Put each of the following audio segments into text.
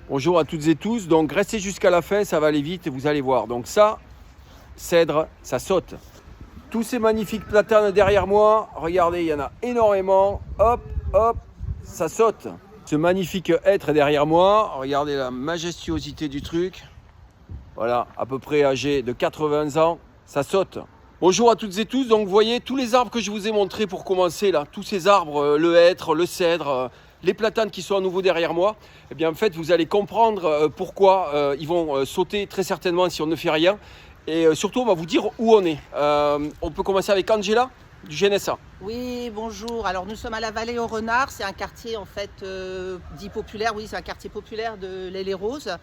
Bonjour à toutes et tous, donc restez jusqu'à la fin, ça va aller vite, vous allez voir. Donc ça, cèdre, ça saute. Tous ces magnifiques platanes derrière moi, regardez, il y en a énormément. Hop, hop, ça saute. Ce magnifique hêtre derrière moi, regardez la majestuosité du truc. Voilà, à peu près âgé de 80 ans, ça saute. Bonjour à toutes et tous, donc vous voyez tous les arbres que je vous ai montrés pour commencer là, tous ces arbres, le hêtre, le cèdre, les platanes qui sont à nouveau derrière moi, eh bien en fait vous allez comprendre pourquoi ils vont sauter très certainement si on ne fait rien. Et surtout on va vous dire où on est. On peut commencer avec Angela du GNSA. Oui, bonjour. Alors nous sommes à la Vallée aux Renards, c'est un quartier en fait dit populaire, oui c'est un quartier populaire de l'Haye-les-Roses.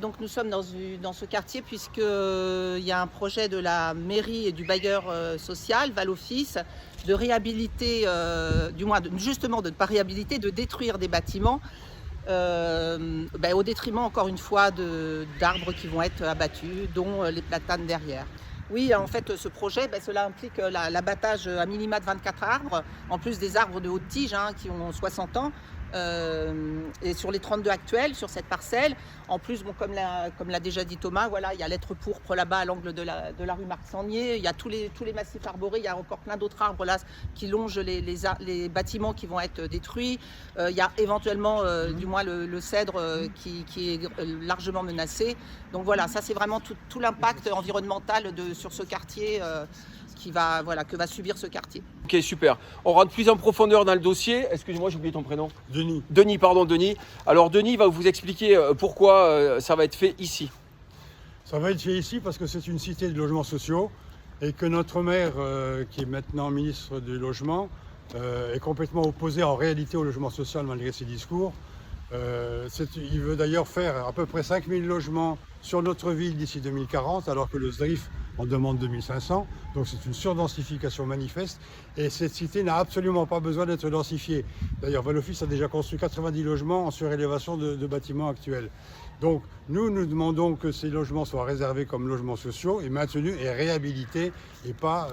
Donc nous sommes dans ce quartier puisqu'il y a un projet de la mairie et du bailleur social, Val-Office, de réhabiliter, justement de ne pas réhabiliter, de détruire des bâtiments au détriment encore une fois d'arbres qui vont être abattus, dont les platanes derrière. Oui, en fait, ce projet, cela implique l'abattage à minima de 24 arbres, en plus des arbres de haute tige qui ont 60 ans. Et sur les 32 actuels, sur cette parcelle, en plus, comme l'a déjà dit Thomas, voilà, il y a l'être pourpre là-bas à l'angle de la rue Marc-Sangnier, il y a tous les massifs arborés, il y a encore plein d'autres arbres là qui longent les bâtiments qui vont être détruits. Il y a éventuellement, du moins, le cèdre qui est largement menacé. Donc voilà, ça c'est vraiment tout l'impact environnemental sur ce quartier que va subir ce quartier. Ok, super. On rentre plus en profondeur dans le dossier. Excuse-moi, j'ai oublié ton prénom. Denis. Denis. Alors Denis va vous expliquer pourquoi ça va être fait ici. Ça va être fait ici parce que c'est une cité de logements sociaux et que notre maire, qui est maintenant ministre du Logement, est complètement opposé en réalité au logement social malgré ses discours. Il veut d'ailleurs faire à peu près 5000 logements sur notre ville d'ici 2040, alors que le SDRIF en demande 2500. Donc c'est une surdensification manifeste. Et cette cité n'a absolument pas besoin d'être densifiée. D'ailleurs, Val-Office a déjà construit 90 logements en surélévation de bâtiments actuels. Donc nous demandons que ces logements soient réservés comme logements sociaux et maintenus et réhabilités et pas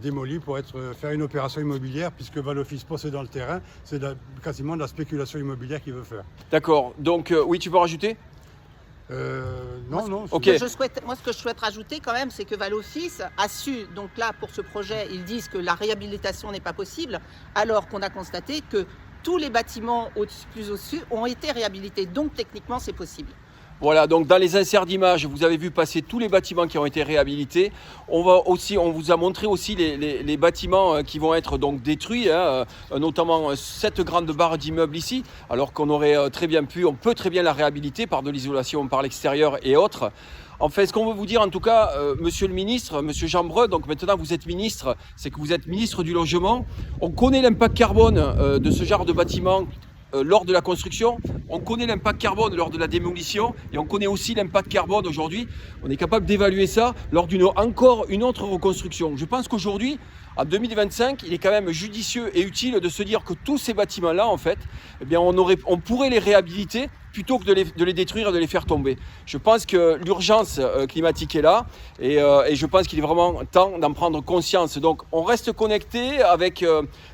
démolis pour faire une opération immobilière, puisque Val-Office possédant le terrain, c'est quasiment de la spéculation immobilière qu'il veut faire. D'accord, donc oui, tu veux rajouter ? Non. Ok. Moi, ce que je souhaite rajouter quand même, c'est que Val-Office a su, donc là, pour ce projet, ils disent que la réhabilitation n'est pas possible, alors qu'on a constaté que tous les bâtiments plus au-dessus ont été réhabilités. Donc, techniquement, c'est possible. Voilà, donc dans les inserts d'images, vous avez vu passer tous les bâtiments qui ont été réhabilités. On vous a montré aussi les bâtiments qui vont être donc détruits, notamment cette grande barre d'immeubles ici, alors qu'on peut très bien la réhabiliter par de l'isolation par l'extérieur et autres. En fait, ce qu'on veut vous dire en tout cas, monsieur le ministre, monsieur Jean Breu, donc maintenant vous êtes ministre, c'est que vous êtes ministre du Logement. On connaît l'impact carbone de ce genre de bâtiment lors de la construction, on connaît l'impact carbone lors de la démolition et on connaît aussi l'impact carbone aujourd'hui. On est capable d'évaluer ça lors encore une autre reconstruction. Je pense qu'aujourd'hui, en 2025, il est quand même judicieux et utile de se dire que tous ces bâtiments-là, en fait, eh bien, on pourrait les réhabiliter plutôt que de les détruire et de les faire tomber. Je pense que l'urgence climatique est là et je pense qu'il est vraiment temps d'en prendre conscience. Donc on reste connecté avec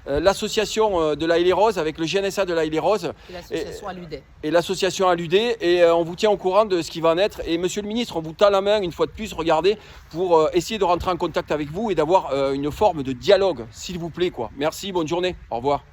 l'association de la Haye-les-Roses, avec le GNSA de la Haye-les-Roses et l'association Aludé. Et l'association Aludé, et on vous tient au courant de ce qui va en être. Et monsieur le ministre, on vous tend la main une fois de plus, regardez, pour essayer de rentrer en contact avec vous et d'avoir une forme de dialogue, s'il vous plaît, quoi. Merci, bonne journée, au revoir.